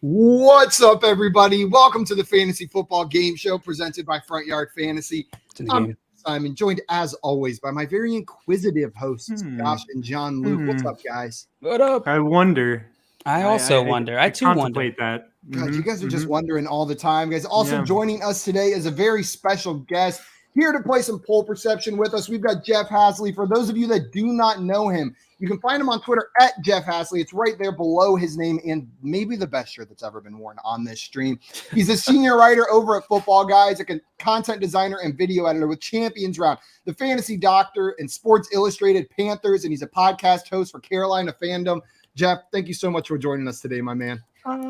What's up, everybody? Welcome to the Fantasy Football Game Show presented by Front Yard Fantasy. I'm Simon, joined as always by my very inquisitive hosts, Josh and John Luke. What's up, guys? What up? I wonder. I wonder. I too contemplate wonder. that. God, you guys are just wondering all the time, guys. Also joining us today is a very special guest here to play some poll perception with us. We've got Jeff Hasley. For those of you that do not know him, you can find him on Twitter at Jeff Hasley. It's right there below his name and maybe the best shirt that's ever been worn on this stream. He's a senior writer over at Football Guys, a content designer and video editor with Champions Round, the Fantasy Doctor, and Sports Illustrated Panthers, and he's a podcast host for Carolina Fandom. Jeff, thank you so much for joining us today, my man.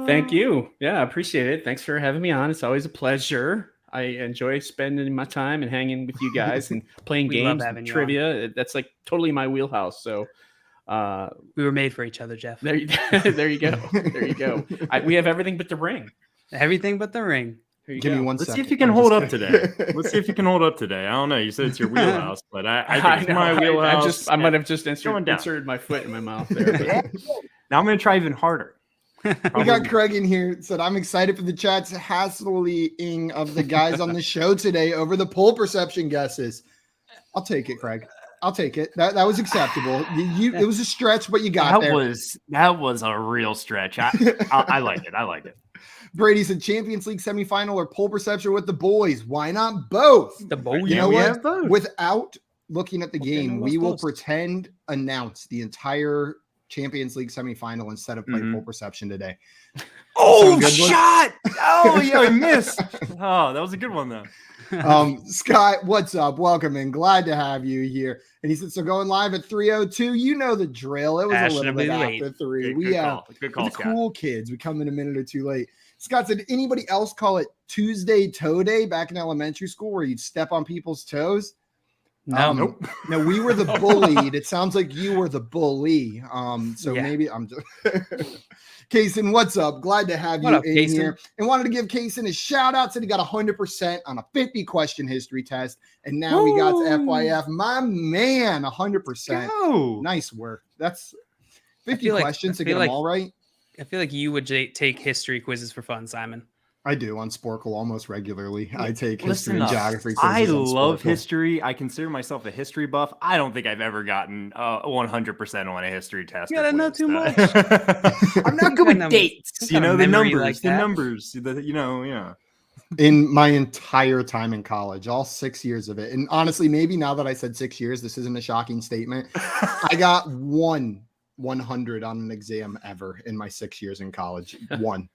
Thank you. Yeah, I appreciate it. Thanks for having me on. It's always a pleasure. I enjoy spending my time and hanging with you guys and playing games and trivia. That's like totally my wheelhouse. So we were made for each other, Jeff. There you go. There you go. We have everything but the ring. Everything but the ring. Give me one Let's second. see if you can hold up today. Let's see if you can hold up today. I don't know. You said it's your wheelhouse, but I think it's my wheelhouse. I might have just inserted my foot in my mouth there. Now I'm going to try even harder. We got Craig in here. Said, I'm excited for the chat's hassling of the guys on the show today over the poll perception guesses. I'll take it, Craig. I'll take it. That was acceptable. It was a stretch, but you got there. That was a real stretch. I like it. I like it. Brady said Champions League semifinal or poll perception with the boys. Why not both? The boys. You know what? Without looking at the game, we will announce the entire Champions League semifinal instead of playing poll perception today. Oh, shot! Oh, yeah, I missed. Oh, that was a good one, though. Scott, what's up? Welcome in. Glad to have you here. And he said, so going live at 3:02. You know the drill. It was a little bit after 3. Good call, Scott. Cool kids. We come in a minute or two late. Scott said, anybody else call it Tuesday Toe Day back in elementary school where you'd step on people's toes? No, nope. No, we were the bullied. It sounds like you were the bully. Maybe I'm just Kaysen, what's up? Glad to have you in here. And wanted to give Kaysen a shout out. Said he got 100% on a 50 question history test. And now we got to FYF. My man, 100%. Go. Nice work. That's 50 questions to get them all right. I feel like you would take history quizzes for fun, Simon. I do on Sporkle almost regularly. I take history and geography quizzes. I love history. I consider myself a history buff. I don't think I've ever gotten 100% on a history test. You gotta know too much. I'm not good with dates. You know, the numbers. Yeah. In my entire time in college, all 6 years of it. And honestly, maybe now that I said 6 years, this isn't a shocking statement. I got 100 on an exam ever in my 6 years in college. One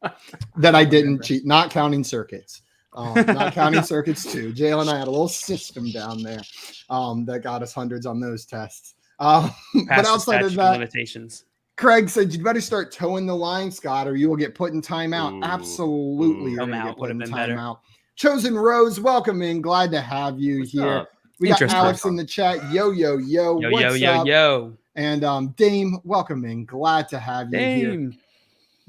that I didn't cheat, not counting circuits. Not counting circuits too. Jalen and I had a little system down there that got us hundreds on those tests. But outside of that, limitations. Craig said you'd better start towing the line, Scott, or you will get put in timeout. Absolutely, you're gonna get put in timeout. Chosen Rose, welcome in. Glad to have you here. We got Alex in the chat. Yo. What's up? And Dame, welcome in. Glad to have you here.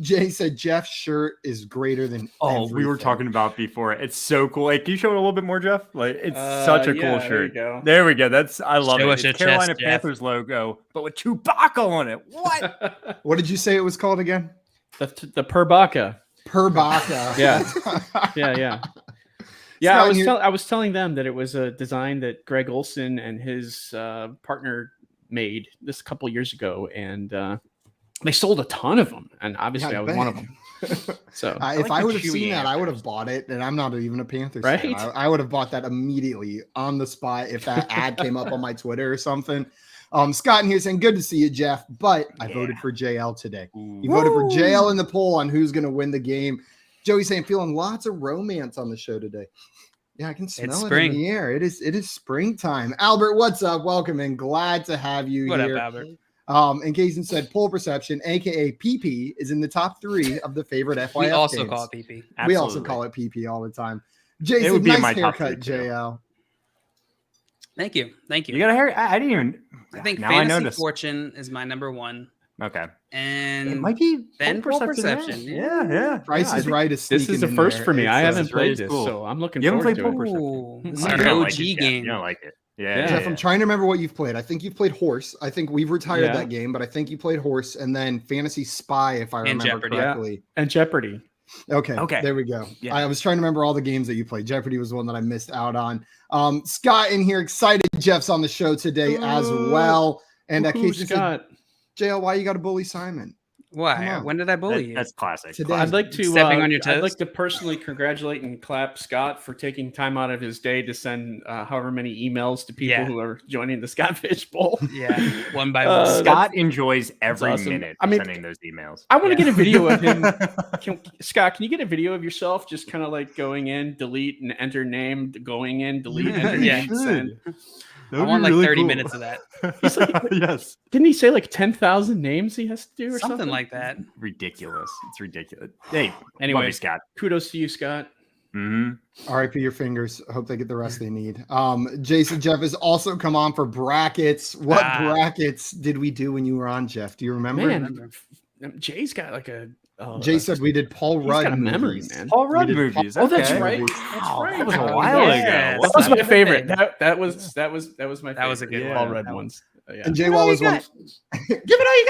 Jay said Jeff's shirt is greater than everything. We were talking about before. It's so cool. Like, can you show it a little bit more, Jeff? Like, it's such a cool shirt. There we go. I love it. It's Carolina Panthers logo, but with Chewbacca on it. What? What did you say it was called again? The Purbaka. Purbaka. Yeah. Yeah, I was telling them that it was a design that Greg Olson and his partner made this a couple years ago, and they sold a ton of them, and obviously I was one of them. So if I would have seen that, I would have bought it, and I'm not even a Panthers fan. I would have bought that immediately on the spot if that ad came up on my Twitter or something. Scott in here saying, good to see you, Jeff, but I voted for JL today. You voted for JL in the poll on who's going to win the game. Joey saying, feeling lots of romance on the show today. Yeah, I can smell it in the air. It is springtime. Albert, what's up? Welcome in. Glad to have you here. What up, Albert? And Kaysen said poll perception, aka PP, is in the top 3 of the favorite FYF We also games. call it PP. Absolutely. We also call it PP all the time. Jason, it would be nice haircut, JL. Thank you. You got a hair? I didn't even. I think Fantasy Fortune is my number 1. Okay. And it might be then perception. Yeah. Price is Right. This is a first for me. I haven't played this, so I'm looking forward to it. This is an OG game. You don't like it. Jeff, I'm trying to remember what you've played. I think you've played Horse. I think we've retired that game, but I think you played Horse and then Fantasy Spy, if I remember correctly. And Jeopardy. Okay. There we go. Yeah. I was trying to remember all the games that you played. Jeopardy was the one that I missed out on. Scott in here, excited Jeff's on the show today as well. And Scott. JL, why you got to bully Simon? Why? When did I bully you? That's classic. Today. I'd like to stepping on your toes. I'd like to personally congratulate and clap Scott for taking time out of his day to send however many emails to people who are joining the Scott Fish Bowl. Yeah, one by one. Scott enjoys every minute sending those emails. I want to get a video of him. Scott, can you get a video of yourself just kind of like going in, delete, and enter name, going in, delete, enter name, send? I want like 30 minutes of that. He's like, yes. Didn't he say like 10,000 names he has to do or something like that? Ridiculous. It's ridiculous. Hey, anyway, love you, Scott. Kudos to you, Scott. RIP your fingers. I hope they get the rest they need. Jason Jeff has also come on for brackets. What brackets did we do when you were on, Jeff? Do you remember? Man, Jay's got like a. Jay said we did Paul Rudd got a memory, man. Paul Rudd movies. Oh, that's right. That's right. That was a while ago. That was my favorite. That was my favorite. That was a good Paul Rudd ones. And Jay Wall was one. Give it all you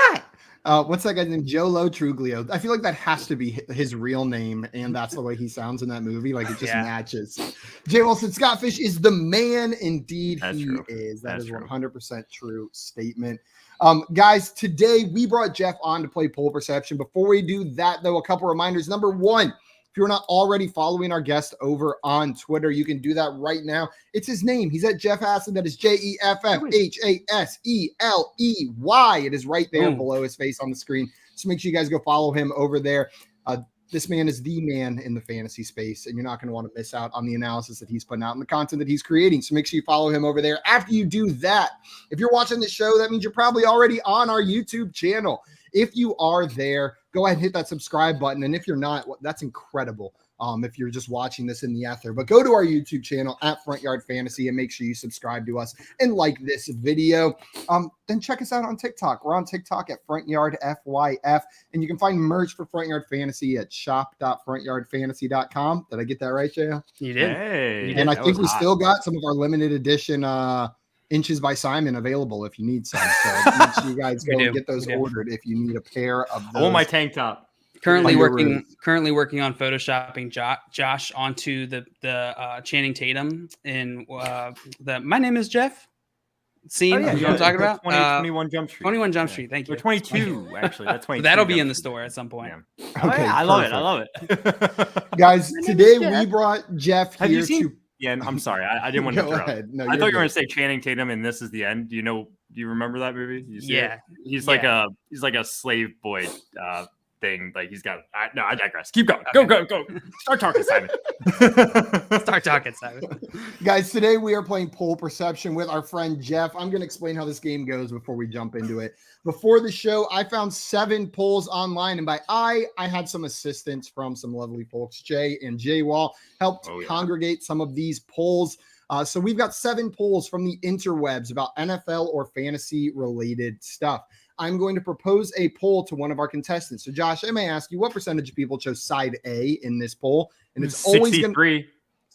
got. What's that guy's name? Joe Truglio. I feel like that has to be his real name, and that's the way he sounds in that movie. Like it just matches. Jay Wall said Scott Fish is the man. Indeed, he is. That is 100% true statement. Guys, today we brought Jeff on to play Poll Perception. Before we do that, though, a couple reminders. Number one, if you're not already following our guest over on Twitter, you can do that right now. It's his name. He's at Jeff Hasley. That is JEFFHASELEY. It is right there below his face on the screen. So make sure you guys go follow him over there. This man is the man in the fantasy space, and you're not going to want to miss out on the analysis that he's putting out and the content that he's creating. So make sure you follow him over there. After you do that, if you're watching the show, that means you're probably already on our YouTube channel. If you are there, go ahead and hit that subscribe button. And if you're not, that's incredible. If you're just watching this in the ether, but go to our YouTube channel at Front Yard Fantasy and make sure you subscribe to us and like this video. Then check us out on TikTok. We're on TikTok at Front Yard FYF, and you can find merch for Front Yard Fantasy at shop.frontyardfantasy.com. Did I get that right, Jay? You did. Hey, and I think we still got some of our limited edition Inches by Simon available if you need some. So make sure you guys go and get those ordered if you need a pair of those. I want my tank top. Currently working on photoshopping Josh onto the Channing Tatum in the My Name is Jeff scene. You know what I'm talking about? 21 Jump Street. 21 Jump Street. Thank you. Or 22 actually. That's 22. So that'll be in the store at some point. Yeah. Okay, I love it. Guys, today we brought Jeff here to. Yeah, I'm sorry. I didn't want to interrupt. No, I thought you were going to say Channing Tatum and This Is the End. Do you remember that movie? He's like a slave boy thing. Like he's got. No, I digress. Keep going. Okay. Go. Start talking, Simon. Guys, today we are playing Poll Perception with our friend Jeff. I'm going to explain how this game goes before we jump into it. Before the show, I found 7 polls online, and by I had some assistance from some lovely folks. Jay and Jay Wall helped congregate some of these polls. So we've got 7 polls from the interwebs about NFL or fantasy related stuff. I'm going to propose a poll to one of our contestants. So Josh, I may ask you, what percentage of people chose side A in this poll? And it's 63.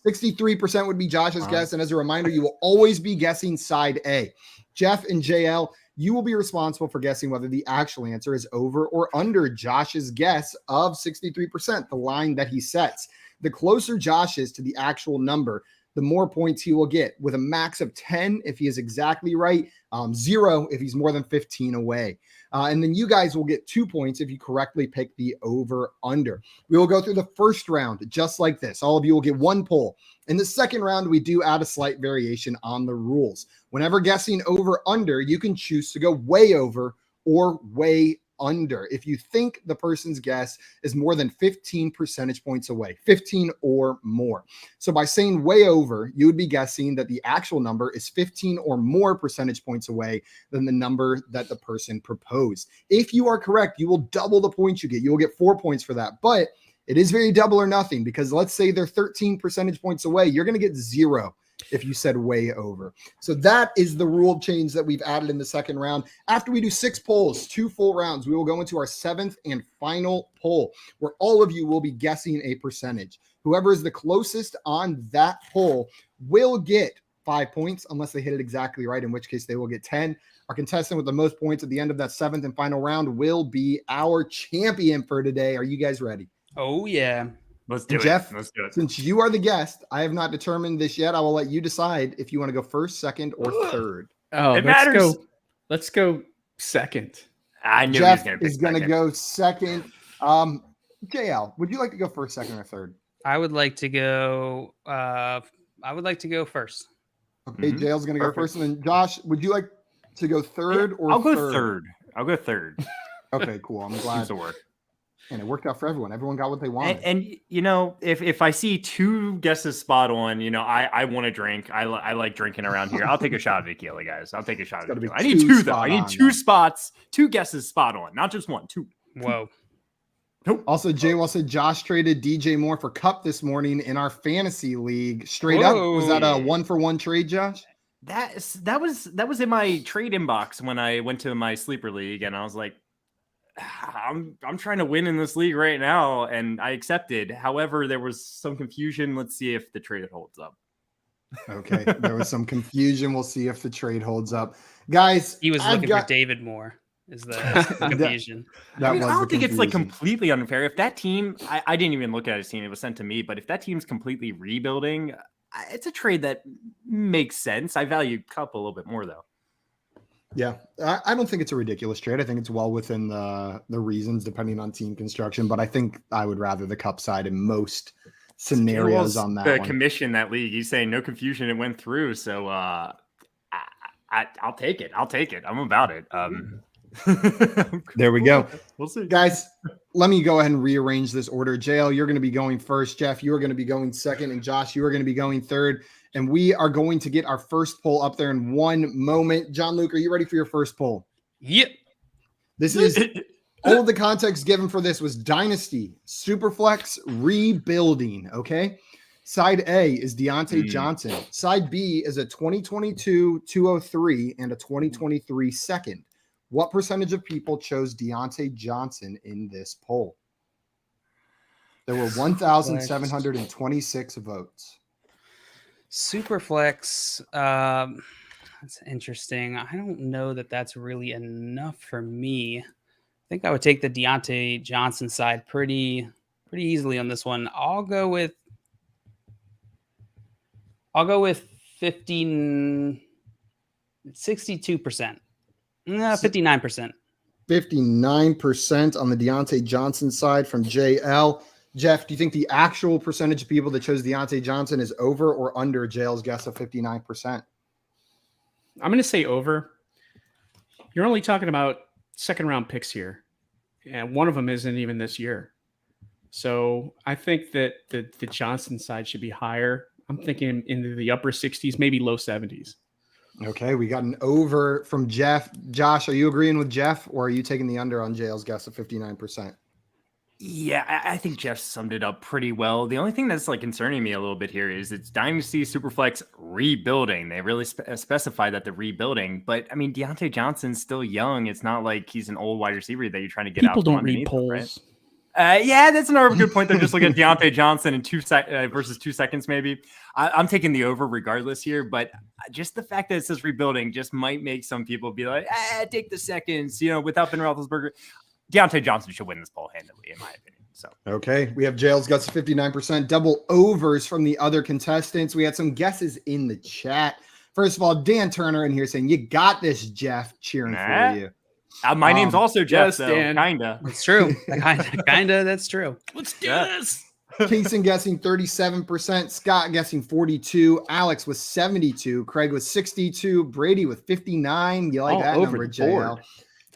63% would be Josh's guess. And as a reminder, you will always be guessing side A. Jeff and JL, you will be responsible for guessing whether the actual answer is over or under Josh's guess of 63%, the line that he sets. The closer Josh is to the actual number, the more points he will get, with a max of 10 if he is exactly right, 0 if he's more than 15 away. And then you guys will get 2 points if you correctly pick the over-under. We will go through the first round just like this. All of you will get 1 poll. In the second round, we do add a slight variation on the rules. Whenever guessing over-under, you can choose to go way over or way under if you think the person's guess is more than 15 percentage points away, 15 or more. So by saying way over, you would be guessing that the actual number is 15 or more percentage points away than the number that the person proposed. If you are correct, you will double the points you get. You will get 4 points for that, but it is very double or nothing, because let's say they're 13 percentage points away. You're going to get 0 if you said way over. So that is the rule change that we've added in the second round. After we do 6 polls, 2 full rounds, we will go into our 7th and final poll, where all of you will be guessing a percentage. Whoever is the closest on that poll will get 5 points unless they hit it exactly right, in which case they will get 10. Our contestant with the most points at the end of that 7th and final round will be our champion for today. Are you guys ready? Oh, yeah. Let's do Jeff, it. Let's do it. Since you are the guest, I have not determined this yet. I will let you decide if you want to go first, second, or third. Oh, it matters. Let's go second. I knew Jeff he was is going to go second. JL, would you like to go first, second, or third? I would like to go. First. Okay, JL's going to go first, and then Josh, would you like to go third or I'll third? go third. I'll go third. Okay, cool. I'm glad. Seems to work. And it worked out for everyone. Everyone got what they wanted. And you know, if I see 2 guesses spot on, you know, I want to drink. I like drinking around here. I'll take a shot of tequila, guys. I'll take a shot of tequila. I need 2 though. I need 2 spots, 2 guesses spot on, not just 1, 2. Whoa. Also, J-Well said Josh traded DJ Moore for Cup this morning in our fantasy league. Straight up, was that a 1-for-1 trade, Josh? That was in my trade inbox when I went to my sleeper league, and I was like, I'm trying to win in this league right now, and I accepted. However, there was some confusion. Let's see if the trade holds up. Okay, there was some confusion. We'll see if the trade holds up, guys. He was looking for David Moore. Is the confusion? I don't think it's like completely unfair. If that team, I didn't even look at his team; it was sent to me. But if that team's completely rebuilding, it's a trade that makes sense. I value Cup a little bit more, though. Yeah, I don't think it's a ridiculous trade. I think it's well within the reasons, depending on team construction. But I think I would rather the Cup side in most scenarios on that. The commission, that league, he's saying no confusion. It went through, so I'll take it. I'll take it. I'm about it. There we go. We'll see, guys. Let me go ahead and rearrange this order. JL, you're going to be going first. Jeff, you are going to be going second, and Josh, you are going to be going third. And we are going to get our first poll up there in 1 moment. John Luke, are you ready for your first poll? Yep. This is all of the context given for this was Dynasty, Superflex, rebuilding. Okay. Side A is Deontay Johnson. Side B is a 2022 203 and a 2023 second. What percentage of people chose Deontay Johnson in this poll? There were 1,726 votes. Superflex. That's interesting. I don't know that that's really enough for me. I think I would take the Deontay Johnson side pretty easily on this one. I'll go with 62%. 59%. 59% on the Deontay Johnson side from JL. Jeff, do you think the actual percentage of people that chose Deontay Johnson is over or under JL's guess of 59%? I'm going to say over. You're only talking about second-round picks here, and one of them isn't even this year. So I think that the Johnson side should be higher. I'm thinking into the upper 60s, maybe low 70s. Okay, we got an over from Jeff. Josh, are you agreeing with Jeff, or are you taking the under on JL's guess of 59%? Yeah, I think Jeff summed it up pretty well. The only thing that's like concerning me a little bit here is it's Dynasty Superflex rebuilding. They really specify that they're rebuilding, but I mean, Deontay Johnson's still young. It's not like he's an old wide receiver that you're trying to get out. People don't read polls. Right? Yeah, that's another good point. They're just looking at Deontay Johnson in versus 2 seconds, maybe. I'm taking the over regardless here, but just the fact that it says rebuilding just might make some people be like, take the seconds, without Ben Roethlisberger. Deontay Johnson should win this poll handily, in my opinion. So okay, we have JL's guts 59%, double overs from the other contestants. We had some guesses in the chat. First of all, Dan Turner in here saying, "You got this, Jeff." Cheering for you. My name's also Jeff, yes, Dan. Kinda. It's true. Kinda. That's true. Let's do this. Kingston guessing 37%, Scott guessing 42%, Alex with 72%, Craig with 62%, Brady with 59%. You like that number, JL?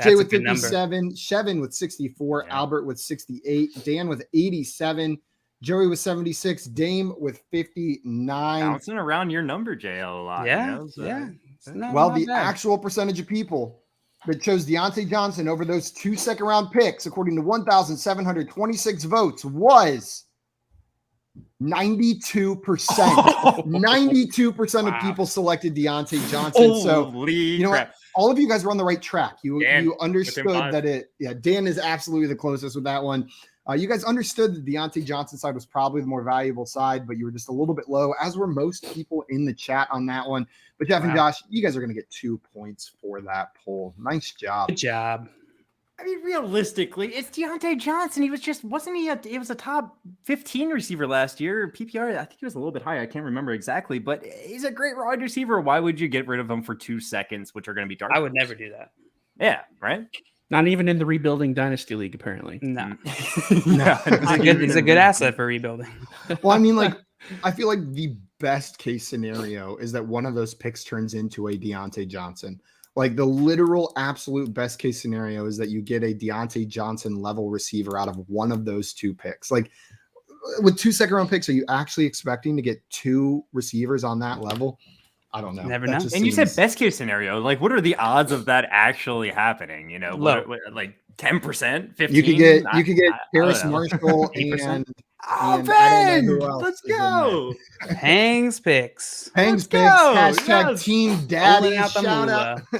Jay with 57, Shevin with 64, Albert with 68, Dan with 87, Joey with 76, Dame with 59. Bouncing around your number, JL, a lot. Yeah. Well, the actual percentage of people that chose Deontay Johnson over those 2 second-round picks, according to 1,726 votes, was 92%. 92% of people selected Deontay Johnson. Holy crap. All of you guys were on the right track. You understood that Dan is absolutely the closest with that one. You guys understood that the Deontay Johnson side was probably the more valuable side, but you were just a little bit low, as were most people in the chat on that one. But Jeff and Josh, you guys are going to get 2 points for that poll. Nice job. Good job. I mean, realistically, it's Deontay Johnson. He was he was a top 15 receiver last year. PPR, I think he was a little bit higher. I can't remember exactly, but he's a great wide receiver. Why would you get rid of him for 2 seconds, which are going to be dark? I would never do that. Yeah, right? Not even in the rebuilding Dynasty League, apparently. No. No, He's a good asset for rebuilding. Well, I mean, like, I feel like the best case scenario is that one of those picks turns into a Deontay Johnson. Like, the literal absolute best case scenario is that you get a Deontay Johnson level receiver out of one of those 2 picks. Like, with 2 second-round picks, are you actually expecting to get 2 receivers on that level? I don't know. Never know. And you said best case scenario. Like, what are the odds of that actually happening? You know, what, like 10%, 15%? You could get Harris Marshall and Ben, let's go. Hangs picks. Hangs picks. Hashtag Team Daddy.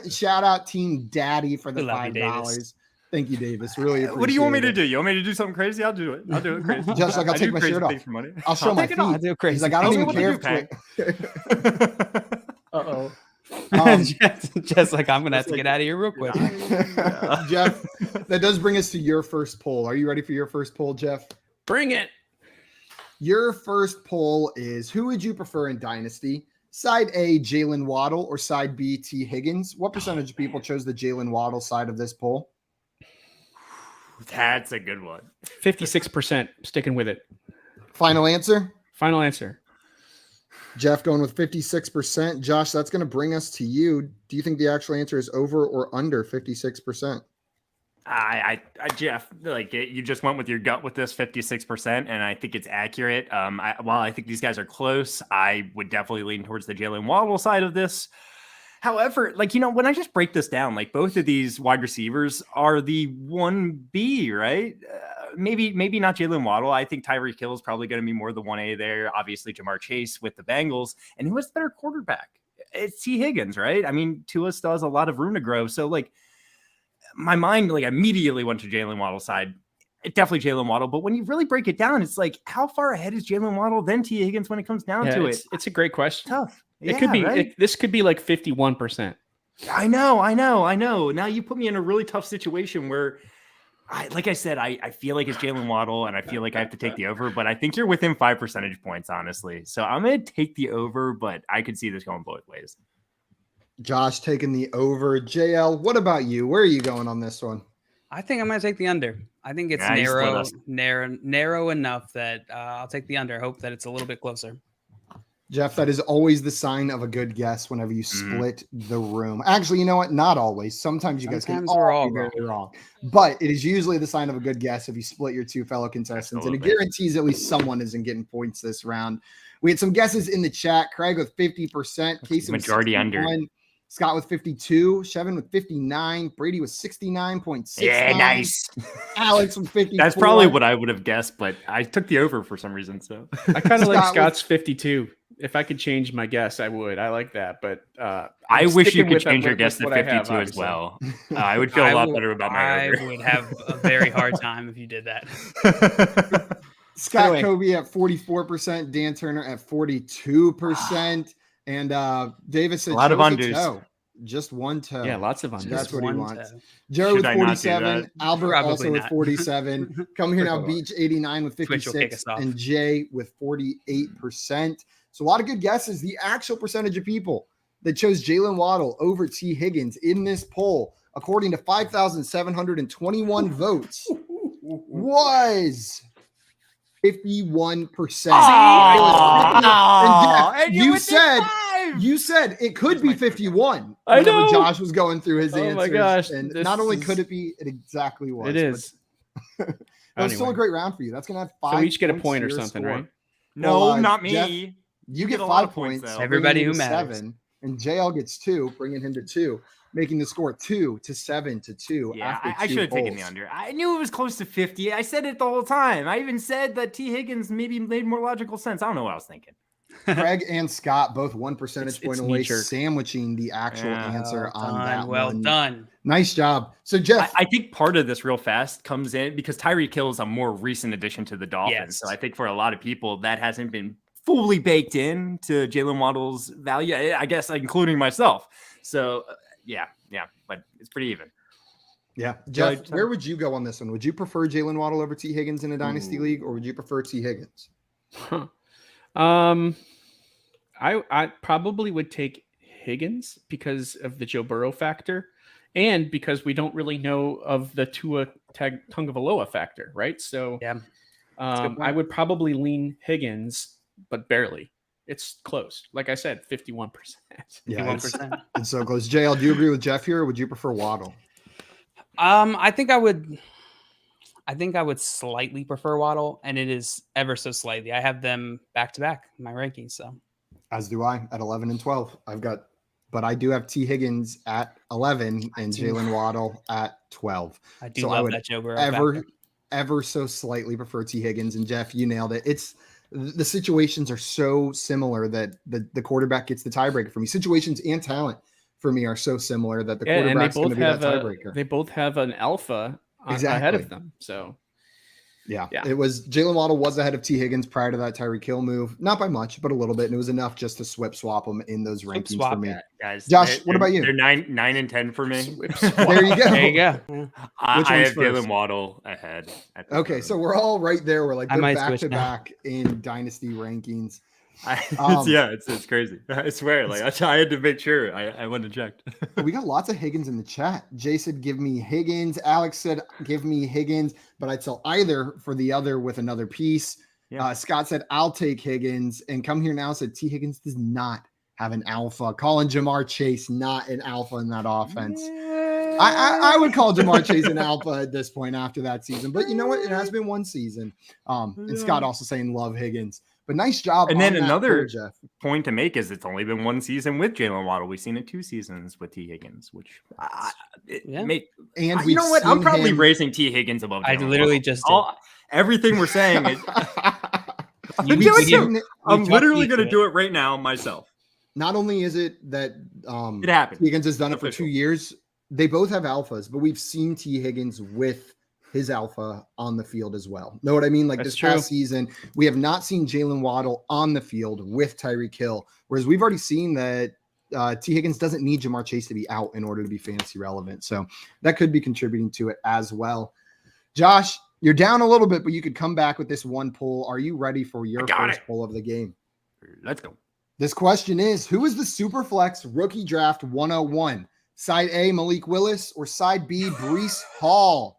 Shout out Team Daddy for the $5. Thank you, Davis. Really appreciate it. What do you want me to do? You want me to do something crazy? I'll do it. I'll do it crazy. Just like I'll take my shirt off. I'll show my feet. I'll do crazy. He's like, I don't even care. Uh-oh. Just like, I'm going to have to get out of here real quick. Jeff, that does bring us to your first poll. Are you ready for your first poll, Jeff? Bring it. Your first poll is, who would you prefer in Dynasty? Side A, Jalen Waddle, or side B, T. Higgins? What percentage of people chose the Jalen Waddle side of this poll? That's a good one. 56%. Sticking with it. Final answer? Final answer. Jeff going with 56%. Josh, that's going to bring us to you. Do you think the actual answer is over or under 56%? I Jeff, like, you just went with your gut with this 56%, and I think it's accurate. While I think these guys are close, I would definitely lean towards the Jalen Waddle side of this. However, like, you know, when I just break this down, like, both of these wide receivers are the 1B, right? Maybe not Jalen Waddle. I think Tyreek Hill is probably going to be more the 1A there. Obviously, Jamar Chase with the Bengals. And who has the better quarterback? It's T. Higgins, right? I mean, Tua still has a lot of room to grow. So, like, my mind, like, immediately went to Jalen Waddle's side. Definitely Jalen Waddle. But when you really break it down, it's like, how far ahead is Jalen Waddle than T. Higgins when it comes down to it? It's a great question. Tough. It could be. Right? This could be like 51%. I know. Now you put me in a really tough situation where, like I said, I feel like it's Jalen Waddle, and I feel like I have to take the over. But I think you're within 5 percentage points, honestly. So I'm going to take the over, but I could see this going both ways. Josh taking the over. JL, what about you? Where are you going on this one? I think I'm going to take the under. I think it's narrow enough that I'll take the under. I hope that it's a little bit closer. Jeff, that is always the sign of a good guess whenever you split the room. Actually, you know what? Not always. Sometimes you guys can all be very wrong. But it is usually the sign of a good guess if you split your 2 fellow contestants. And it guarantees at least someone isn't getting points this round. We had some guesses in the chat. Craig with 50%. Casey majority under. Scott with 52, Chevin with 59, Brady with 69.6. Yeah, nice. Alex with 54. That's probably what I would have guessed, but I took the over for some reason. So I kind of like Scott's 52. If I could change my guess, I would. I like that, but I wish you could change your guess to 52 as well. I would feel a lot better about my over. I would have a very hard time if you did that. Scott Kobe at 44%, Dan Turner at 42%. And Davis said, a lot of undos. Just one toe. Yeah, lots of undos. That's what he wants. Joe with 47. Albert also with 47. Come here now, Beach 89 with 56. And Jay with 48%. So a lot of good guesses. The actual percentage of people that chose Jalen Waddle over T. Higgins in this poll, according to 5,721 votes, was 51%. And you said it could be 51. I know. Josh was going through his answers. Oh my gosh. And not only could it be, it exactly was. It is. That was still a great round for you. That's going to have 5 So we each get a point or something, right? No, not me. Jeff, you get 5 points. Everybody who matters. 7, and JL gets 2, bringing him to 2, making the score 2-7-2. Yeah, I should have taken the under. I knew it was close to 50. I said it the whole time. I even said that T. Higgins maybe made more logical sense. I don't know what I was thinking. Craig and Scott both 1 percentage point away, sandwiching the actual answer on that well one. Done. Nice job. So, Jeff. I think part of this real fast comes in because Tyreek Hill is a more recent addition to the Dolphins. Yes. So I think for a lot of people, that hasn't been fully baked in to Jalen Waddle's value, I guess, including myself. So, yeah, but it's pretty even. Yeah. Jeff, where would you go on this one? Would you prefer Jalen Waddle over T. Higgins in a Dynasty League, or would you prefer T. Higgins? I probably would take Higgins because of the Joe Burrow factor and because we don't really know of the Tua Tagovailoa factor, right? So I would probably lean Higgins, but barely. It's close. Like I said, 51%. Yeah, 51%. It's so close. JL, do you agree with Jeff here, or would you prefer Waddle? I think I would slightly prefer Waddle, and it is ever so slightly. I have them back to back in my rankings, so as do I at 11 and 12. But I do have T. Higgins at 11 and Jalen Waddle at 12. I do love that Joe Burrow ever so slightly prefer T. Higgins. And Jeff, you nailed it. It's the situations are so similar that the quarterback gets the tiebreaker for me. Situations and talent for me are so similar that the quarterback's going to be that tiebreaker. They both have an alpha ahead of them. So yeah, it was Jalen Waddle was ahead of T. Higgins prior to that Tyreek Hill move, not by much, but a little bit, and it was enough just to swap them in those rankings for me. Guys, Josh, what about you? They're 9 and 10 for me. There you go. There you go. I have Jalen Waddle ahead. Okay, so we're all right there. We're like back to back in Dynasty rankings. It's crazy. I swear, like I had to make sure I went and checked. We got lots of Higgins in the chat. Jay said, "Give me Higgins." Alex said, "Give me Higgins," but I'd sell either for the other with another piece. Yeah. Scott said, "I'll take Higgins." And Come Here Now said, "T. Higgins does not have an alpha." Calling Jamar Chase not an alpha in that offense. Yeah. I would call Jamar Chase an alpha at this point after that season, but you know what? It has been one season. And Scott also saying love Higgins. But nice job. And then another point to make is it's only been one season with Jalen Waddle. We've seen it 2 seasons with T. Higgins, which you know what? I'm probably raising T. Higgins above Jalen I literally Waddle. just everything we're saying is I'm literally going to do it right now myself. Not only is it that it happened. T. Higgins has done it for 2 years. They both have alphas, but we've seen T. Higgins with his alpha on the field as well. Know what I mean? Like this past season, we have not seen Jalen Waddle on the field with Tyreek Hill, whereas we've already seen that T. Higgins doesn't need Jamar Chase to be out in order to be fantasy relevant. So that could be contributing to it as well. Josh, you're down a little bit, but you could come back with this one pull. Are you ready for your first pull of the game? Let's go. This question is, who is the Superflex Rookie Draft 101? Side A, Malik Willis, or side B, Breece Hall?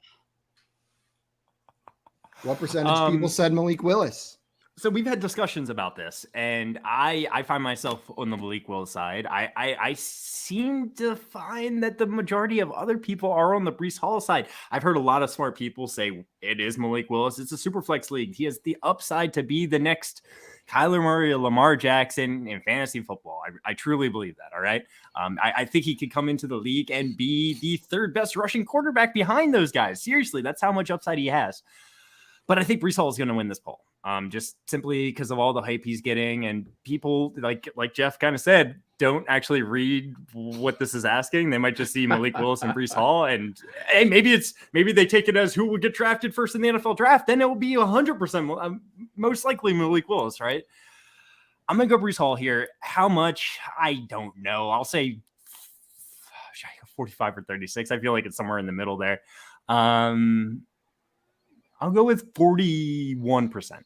What percentage of people said Malik Willis? So we've had discussions about this, and I find myself on the Malik Willis side. I seem to find that the majority of other people are on the Breece Hall side. I've heard a lot of smart people say it is Malik Willis. It's a super flex league. He has the upside to be the next Kyler Murray or Lamar Jackson in fantasy football. I truly believe that, all right? I think he could come into the league and be the third best rushing quarterback behind those guys. Seriously, that's how much upside he has. But I think Breece Hall is going to win this poll, just simply because of all the hype he's getting. And people, like Jeff kind of said, don't actually read what this is asking. They might just see Malik Willis and Breece Hall. And hey, maybe they take it as who will get drafted first in the NFL draft. Then it will be 100% most likely Malik Willis, right? I'm going to go Breece Hall here. How much? I don't know. I'll say 45 or 36. I feel like it's somewhere in the middle there. I'll go with 41%.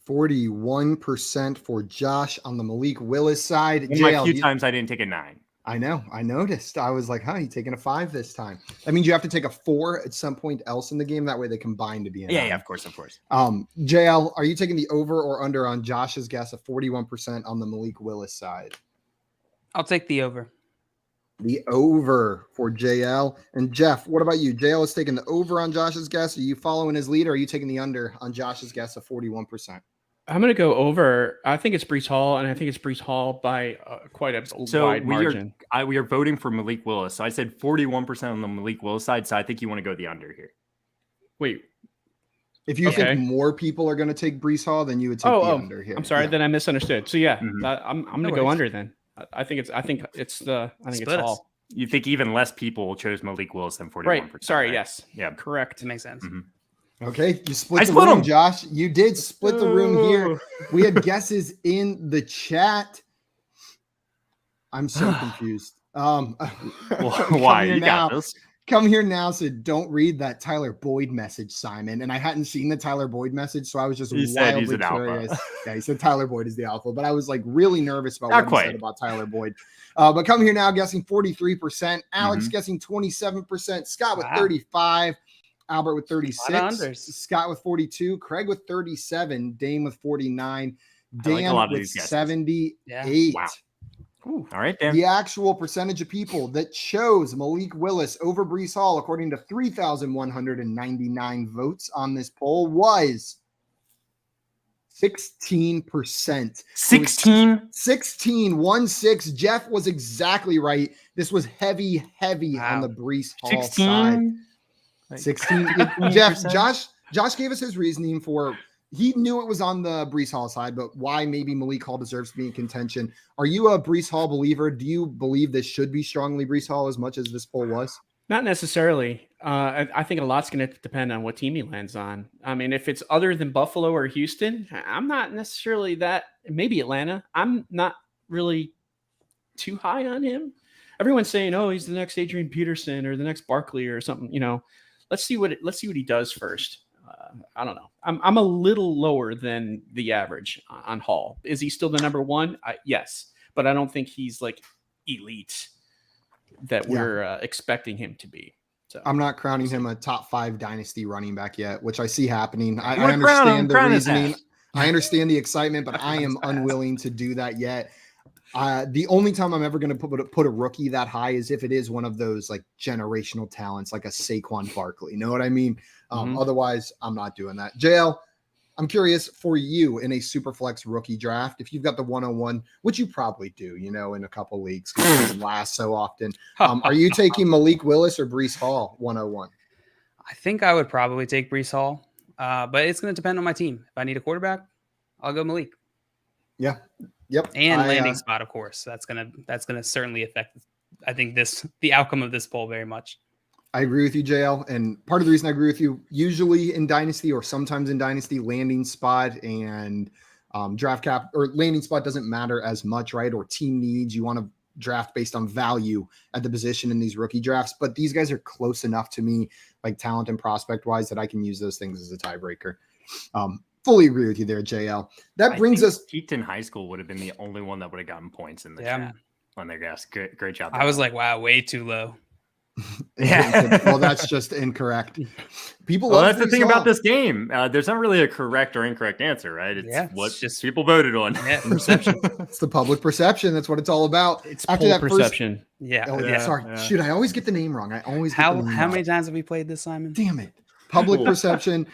41% for Josh on the Malik Willis side. A few times I didn't take a 9. I know. I noticed. I was like, you taking a 5 this time. That means you have to take a 4 at some point else in the game. That way they combine to be a 9. Yeah, of course. JL, are you taking the over or under on Josh's guess of 41% on the Malik Willis side? I'll take the over. The over for JL. And Jeff, what about you? JL is taking the over on Josh's guess. Are you following his lead, or are you taking the under on Josh's guess of 41%? I'm going to go over. I think it's Breece Hall, and I think it's Breece Hall by quite a wide margin. We are voting for Malik Willis. So I said 41% on the Malik Willis side, so I think you want to go the under here. Wait. If you think more people are going to take Breece Hall, then you would take the under here. I'm sorry, then I misunderstood. So yeah, I'm going to go under then. I think it's Hall. You think even less people chose Malik Willis than 41%? Right. Sorry. Right? Yes. Yeah. Correct. It makes sense. Mm-hmm. Okay, you split the room, Josh. You did split the room here. We had guesses in the chat. I'm so confused. Why? You got this. Come here now, so don't read that Tyler Boyd message, Simon. And I hadn't seen the Tyler Boyd message, so I was just wildly curious. Yeah, he said Tyler Boyd is the alpha, but I was like really nervous about what he said about Tyler Boyd. But come here now, guessing 43%. Alex guessing 27%. Scott with 35. Albert with 36. Scott with 42. Craig with 37. Dame with 49. Dan with 78. Wow. Ooh, all right, Dan. The actual percentage of people that chose Malik Willis over Breece Hall, according to 3,199 votes on this poll, was 16%. 16? Jeff was exactly right. This was heavy on the Breece Hall 16? Side. 16. Josh gave us his reasoning for. He knew it was on the Breece Hall side, but why maybe Malik Hall deserves to be in contention. Are you a Breece Hall believer? Do you believe this should be strongly Breece Hall as much as this poll was? Not necessarily. I think a lot's going to depend on what team he lands on. I mean, if it's other than Buffalo or Houston, I'm not necessarily that. Maybe Atlanta. I'm not really too high on him. Everyone's saying, "Oh, he's the next Adrian Peterson or the next Barkley or something." Let's see what he does first. I don't know. I'm a little lower than the average on Hall. Is he still the number one? Yes, but I don't think he's like elite that we're expecting him to be. So I'm not crowning him a top 5 dynasty running back yet, which I see happening. I understand the reasoning. I understand the excitement, but I am unwilling to do that yet. The only time I'm ever going to put a rookie that high is if it is one of those like generational talents, like a Saquon Barkley. You know what I mean? Otherwise, I'm not doing that. JL, I'm curious for you in a Superflex rookie draft, if you've got the 101, which you probably do, in a couple leagues because it lasts so often. Are you taking Malik Willis or Breece Hall 101? I think I would probably take Breece Hall, but it's going to depend on my team. If I need a quarterback, I'll go Malik. Yeah. Yep. And landing spot, of course. That's gonna certainly affect, I think, the outcome of this poll very much. I agree with you, JL. And part of the reason I agree with you, usually in Dynasty or sometimes in Dynasty, landing spot and draft cap or landing spot doesn't matter as much, right? Or team needs. You want to draft based on value at the position in these rookie drafts. But these guys are close enough to me, like talent and prospect wise, that I can use those things as a tiebreaker. Fully agree with you there, JL. That brings us. Peaked in high school would have been the only one that would have gotten points in the chat on their guess. Great job. I was like, wow, way too low. Yeah. Well, that's just incorrect. That's the thing about this game. There's not really a correct or incorrect answer, right? It's just people voted on. Yeah, perception. It's the public perception. That's what it's all about. It's after that perception. Sorry. Shoot, I always get the name wrong. How many times have we played this, Simon? Damn it. Public perception.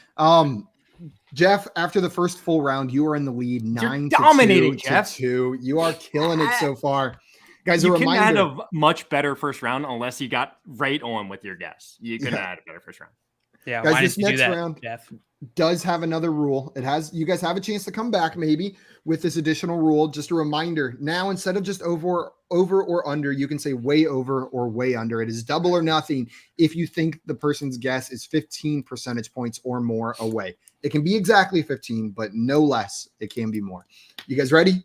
Jeff, after the first full round, you are in the lead 9-2. You are killing it so far. Guys, you couldn't add a much better first round unless you got right on with your guess. You couldn't add a better first round. Yeah, guys, this next round does have another rule. You guys have a chance to come back maybe with this additional rule. Just a reminder, now instead of just over or under, you can say way over or way under. It is double or nothing if you think the person's guess is 15 percentage points or more away. It can be exactly 15, but no less. It can be more. You guys ready?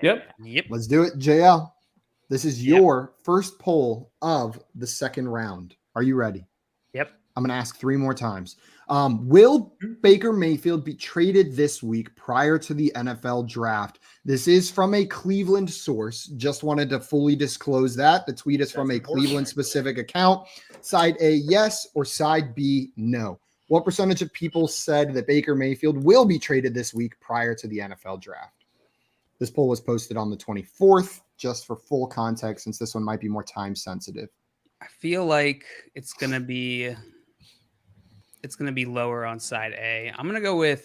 Yep. Let's do it. JL, this is your first poll of the second round. Are you ready? Yep. I'm going to ask 3 more times. Will Baker Mayfield be traded this week prior to the NFL draft? This is from a Cleveland source. Just wanted to fully disclose that. The tweet is from a Cleveland-specific account. Side A, yes, or side B, no. What percentage of people said that Baker Mayfield will be traded this week prior to the NFL draft? This poll was posted on the 24th, just for full context, since this one might be more time sensitive. I feel like it's gonna be lower on side A. I'm gonna go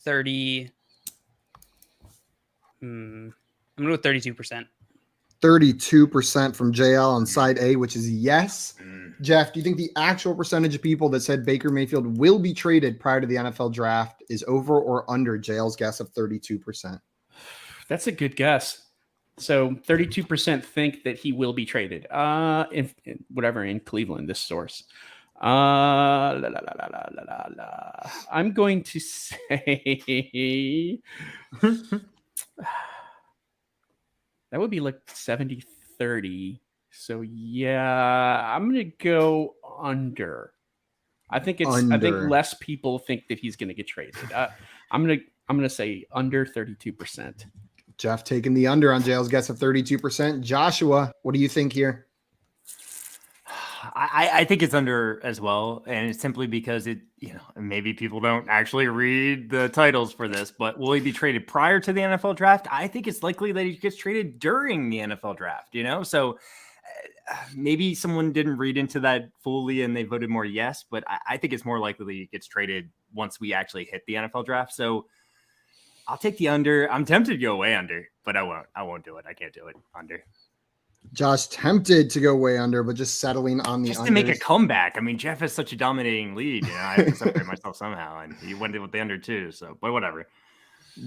30. I'm gonna go 32%. 32% from JL on side A, which is yes. Jeff, do you think the actual percentage of people that said Baker Mayfield will be traded prior to the NFL draft is over or under JL's guess of 32%? That's a good guess. So 32% think that he will be traded. In Cleveland, this source. I'm going to say that would be like 70-30. So yeah, I'm going to go under. I think less people think that he's going to get traded. I'm going to say under 32%. Jeff taking the under on JL's guess of 32%. Joshua, what do you think here? I think it's under as well, and it's simply because maybe people don't actually read the titles for this, but will he be traded prior to the NFL draft? I think it's likely that he gets traded during the NFL draft, so maybe someone didn't read into that fully and they voted more yes, but I think it's more likely that he gets traded once we actually hit the NFL draft. So I'll take the under. I'm tempted to go way under, but I won't do it. I can't do it under. Josh tempted to go way under, but just settling on the just to make a comeback. I mean, Jeff has such a dominating lead. I have to separate myself somehow, and he went with the under too. So, but whatever.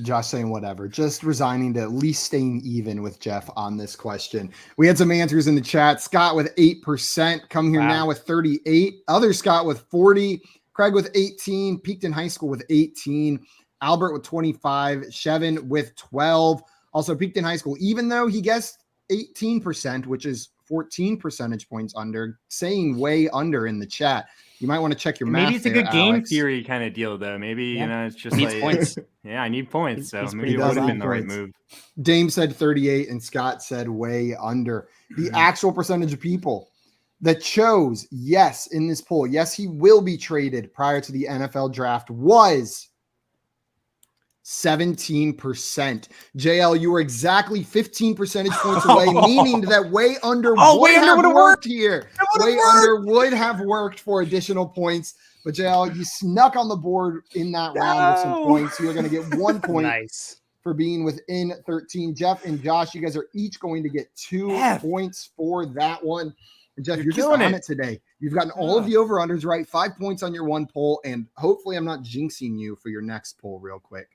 Josh saying whatever, just resigning to at least staying even with Jeff on this question. We had some answers in the chat. Scott with 8%, come here now with 38. Other Scott with 40. Craig with 18. Peaked in high school with 18. Albert with 25. Shevin with 12. Also peaked in high school, even though he guessed 18%, which is 14 percentage points under, saying way under in the chat. You might want to check your math. Maybe it's a good game theory kind of deal, though. Maybe, it's just needs points. Yeah, I need points. So maybe it would have been the right move. Dame said 38 and Scott said way under. The actual percentage of people that chose yes in this poll, yes, he will be traded prior to the NFL draft, was 17%. JL, you were exactly 15 percentage points away, meaning that way under would have worked here. Way under would have worked for additional points. But JL, you snuck on the board in that round with some points. You're going to get 1 point for being within 13. Jeff and Josh, you guys are each going to get 2 points for that one. And Jeff, you're just on it today. You've gotten all of the over-unders right, 5 points on your one poll, and hopefully I'm not jinxing you for your next poll real quick.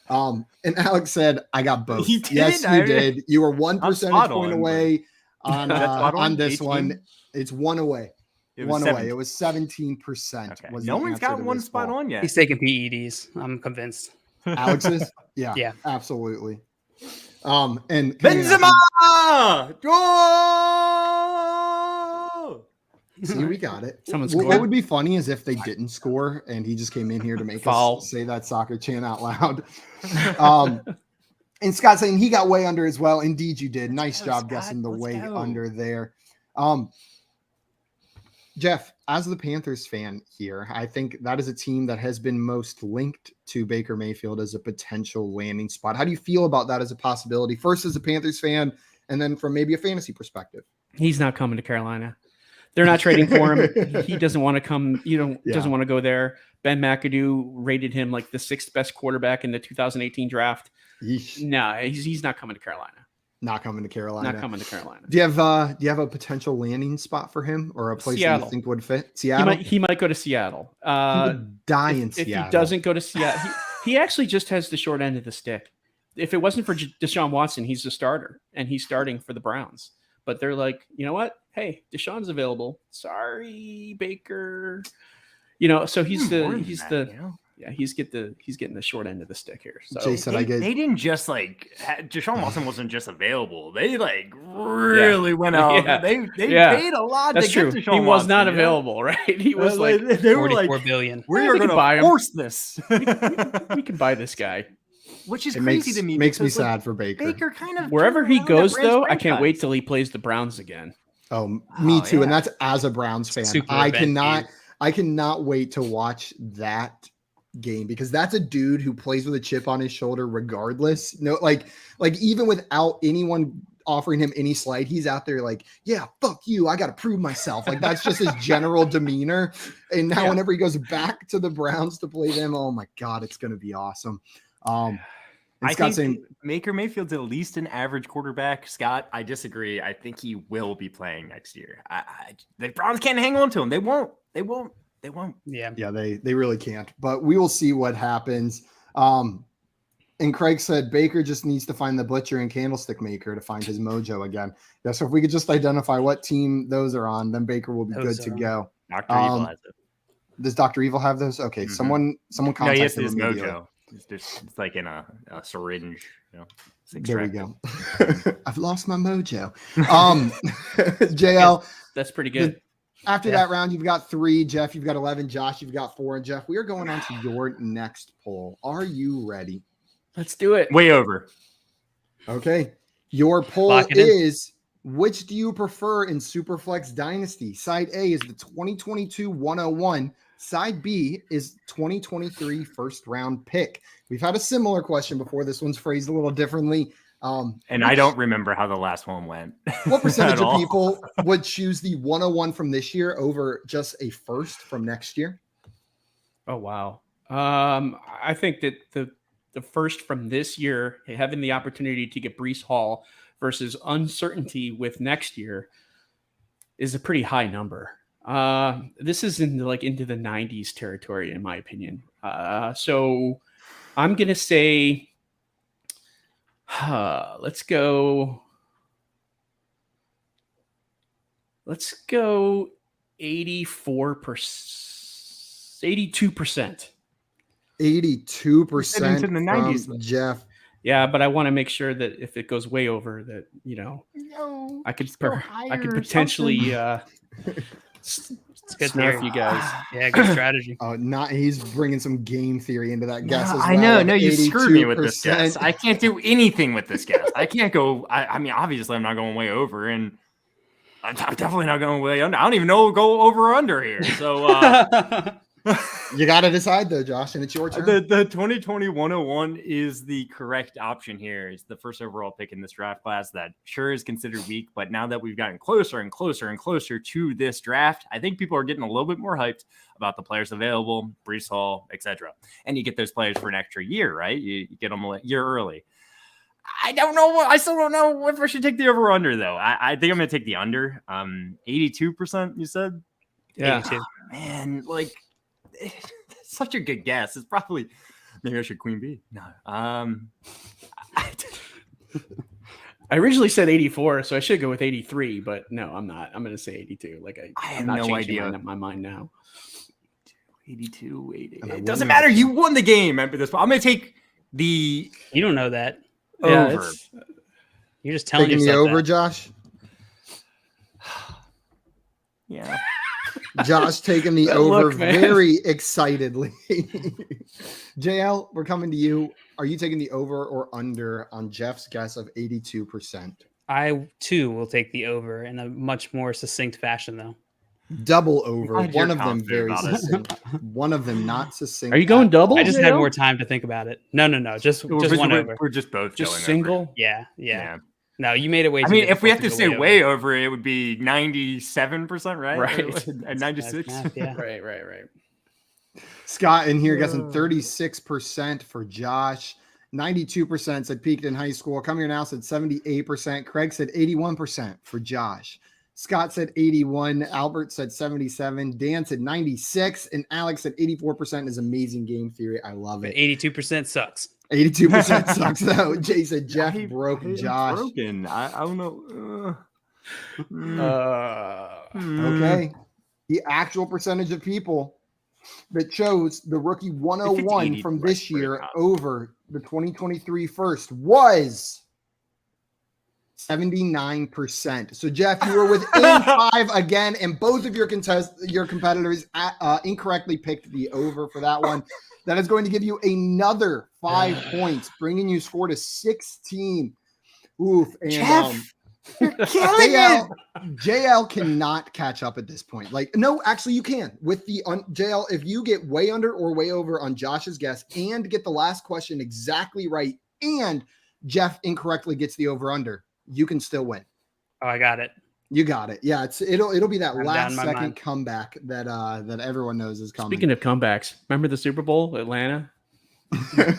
And Alex said, I got both. Yes, you did. You were 1 percentage point away on this one. It's one away. It was 17%. Okay. No one's got one spot on yet. He's taking PEDs. I'm convinced. Alex is? Yeah, absolutely. And Benzema! See, we got it. What would be funny is if they didn't score and he just came in here to make us say that soccer chant out loud. And Scott saying he got way under as well. Indeed, you did. Nice job guessing the way under there. Jeff, as the Panthers fan here, I think that is a team that has been most linked to Baker Mayfield as a potential landing spot. How do you feel about that as a possibility? First as a Panthers fan, and then from maybe a fantasy perspective. He's not coming to Carolina. They're not trading for him. He doesn't want to come. Doesn't want to go there. Ben McAdoo rated him like the 6th best quarterback in the 2018 draft. No, he's not coming to Carolina. Not coming to Carolina. Do you have a potential landing spot for him or a place that you think would fit? Seattle. He might go to Seattle. He would die in Seattle. If he doesn't go to Seattle, he actually just has the short end of the stick. If it wasn't for Deshaun Watson, he's the starter and he's starting for the Browns. But they're like, you know what? Hey, Deshaun's available. Sorry, Baker. So he's getting the short end of the stick here. So Jason, they didn't just Deshaun Watson wasn't just available. They really went out. Yeah. They paid a lot. That's to true. Get Deshaun he was Watson, not available, right? He was they were $44 billion. We are going to force this. we can buy this guy. Which is crazy to me. Makes me sad for Baker. Baker kind of wherever he goes, though, I can't wait till he plays the Browns again. Oh, me too. Yeah. And that's as a Browns fan. I cannot wait to watch that game because that's a dude who plays with a chip on his shoulder regardless. No, like even without anyone offering him any slight, he's out there like, yeah, fuck you. I got to prove myself. Like that's just his general demeanor. And now whenever he goes back to the Browns to play them, oh my God, it's going to be awesome. I think Baker Mayfield's at least an average quarterback. Scott, I disagree. I think he will be playing next year. The Browns can't hang on to him. They won't. Yeah, they really can't. But we will see what happens. And Craig said Baker just needs to find the butcher and candlestick maker to find his mojo again. Yeah, so if we could just identify what team those are on, then Baker will be good to go. Dr. Evil has it. Does Dr. Evil have those? Okay, someone contact him. No, he has his mojo. It's like in a syringe. There we go. I've lost my mojo. JL, that's pretty good. After that round, you've got 3. Jeff, you've got 11. Josh, you've got 4. And Jeff, we are going on to your next poll. Are you ready? Let's do it. Way over. Okay. Your poll is, which do you prefer in Superflex Dynasty? Side A is the 2022 101. Side B is 2023 first round pick. We've had a similar question before. This one's phrased a little differently. And I don't remember how the last one went. What percentage of people would choose the 101 from this year over just a first from next year? Oh, wow. I think that the first from this year, having the opportunity to get Breece Hall versus uncertainty with next year is a pretty high number. This is into the 90s territory, in my opinion. So I'm going to say, let's go 84%, 82%. 82% into the 90s, Jeff. Yeah, but I want to make sure that if it goes way over, that I could potentially it's good snarf you guys. Yeah, good strategy. He's bringing some game theory into that guess as well. I know. No, you screwed me with this guess. I can't do anything with this guess. I can't go. I mean, obviously, I'm not going way over, and I'm definitely not going way under. I don't even know go over or under here. So you got to decide though, Josh, and it's your turn. The 2020 101 is the correct option here. It's the first overall pick in this draft class that sure is considered weak, but now that we've gotten closer and closer and closer to this draft, I think people are getting a little bit more hyped about the players available, Breece Hall, etc. And you get those players for an extra year, right? You get them a year early. I don't know. I still don't know if I should take the over or under though. I think I'm going to take the under. 82%. You said, yeah, man, such a good guess. It's probably maybe I should queen bee. No. I originally said 84, so I should go with 83, but no, I'm not. I'm going to say 82. I have no idea. My mind now. 82. It doesn't matter. You won the game. Remember this. I'm going to take the. You don't know that. Over. You're just telling taking yourself the over, that. Josh. Yeah. Josh taking the over very excitedly. JL, we're coming to you. Are you taking the over or under on Jeff's guess of 82%? I, too, will take the over in a much more succinct fashion, though. Double over. One of them very succinct. One of them not succinct. Are you going double? I just had more time to think about it. No. Just one over. We're just both just going single? Over. Yeah. No, you made it way too difficult. If we have to say way over, over, it would be 97%, right? Right. At 96. Yeah. Right. Scott in here guessing 36% for Josh. 92% said peaked in high school. Come Here Now said 78%. Craig said 81% for Josh. Scott said 81. Albert said 77. Dan said 96. And Alex said 84% is amazing game theory. I love it. 82% sucks. 82% sucks though. Jay said Jeff broke Josh. Broken. I don't know. Okay. The actual percentage of people that chose the rookie 101 from this year over the 2023 first was 79%. So Jeff, you were within 5 again, and both of your competitors incorrectly picked the over for that one. That is going to give you another 5 points, bringing you score to 16. Oof. And Jeff, you're killing it. JL cannot catch up at this point. No, actually you can. With the JL, if you get way under or way over on Josh's guess and get the last question exactly right, and Jeff incorrectly gets the over under, you can still win. Oh, I got it. You got it. Yeah, it'll be that I'm last second comeback that everyone knows is coming. Speaking of comebacks, remember the Super Bowl, Atlanta?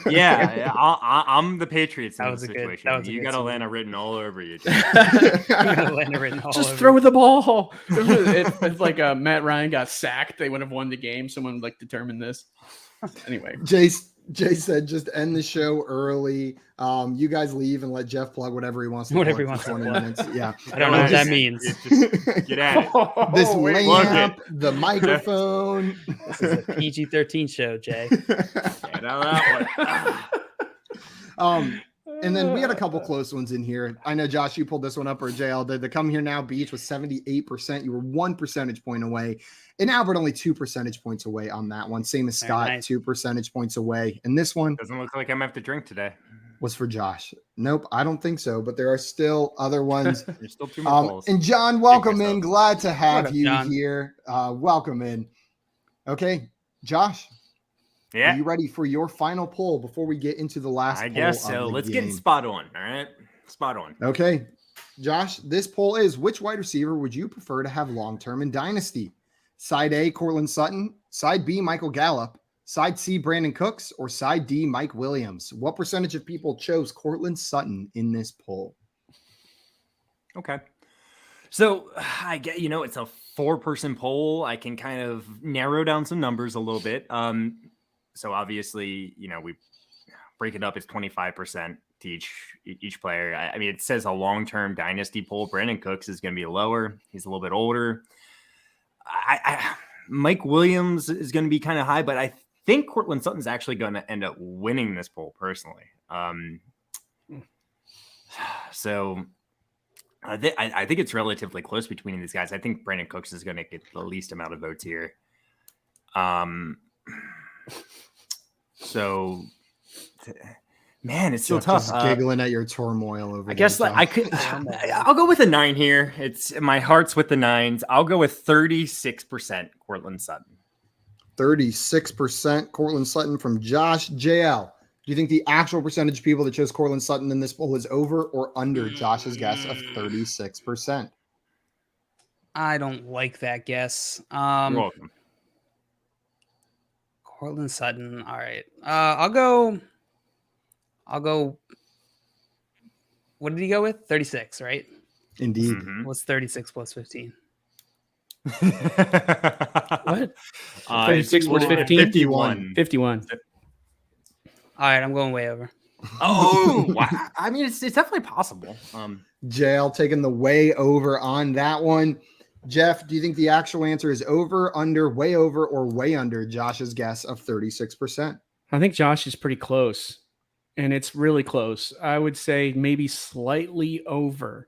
Yeah, I'm the Patriots in this situation. You got Atlanta written all over you. Just throw the ball. If like Matt Ryan got sacked, they would have won the game. Someone would like determine this. Anyway, Jay said just end the show early. You guys leave and let Jeff plug whatever he wants to whatever plug for 20 minutes. Yeah. I don't know what that means. Get at it. This lamp, the microphone. This is a PG-13 show, Jay. Get out of that one. And then we had a couple close ones in here. I know, Josh, you pulled this one up, or JL did. The Come Here Now Beach was 78%. You were 1 percentage point away. And Albert only 2 percentage points away on that one. Same as Scott, nice. 2 percentage points away. And this one doesn't look like I'm going to have to drink today. Was for Josh. Nope, I don't think so. But there are still other ones. There's still 2 more balls. And John, welcome in. Glad to have you here. Welcome in. Okay, Josh. Yeah. Are you ready for your final poll before we get into the last I poll? guess so. Let's get spot on. All right. Spot on. Okay. Josh, this poll is: which wide receiver would you prefer to have long-term in Dynasty? Side A, Courtland Sutton. Side B, Michael Gallup. Side C, Brandon Cooks. Or side D, Mike Williams? What percentage of people chose Courtland Sutton in this poll? Okay. So I get, it's a 4-person poll. I can kind of narrow down some numbers a little bit. So obviously, we break it up as 25% to each player. I mean, it says a long-term dynasty poll. Brandon Cooks is going to be lower. He's a little bit older. Mike Williams is going to be kind of high, but I think Courtland Sutton's actually going to end up winning this poll personally. So I think it's relatively close between these guys. I think Brandon Cooks is going to get the least amount of votes here. So, man, it's still tough. Just giggling at your turmoil over. I guess I'll go with a 9 here. My heart's with the 9s. I'll go with 36% Courtland Sutton. 36% Courtland Sutton from Josh. JL, do you think the actual percentage of people that chose Courtland Sutton in this poll is over or under Josh's guess of 36%? I don't like that guess. You're welcome. Courtland Sutton. All right. I'll go. What did he go with? 36, right? Indeed. Mm-hmm. What's 36 plus 15? What? 36 plus 15? 51. All right, I'm going way over. Oh, wow. I mean, it's definitely possible. JL taking the way over on that one. Jeff, do you think the actual answer is over, under, way over, or way under Josh's guess of 36%? I think Josh is pretty close, and it's really close. I would say maybe slightly over.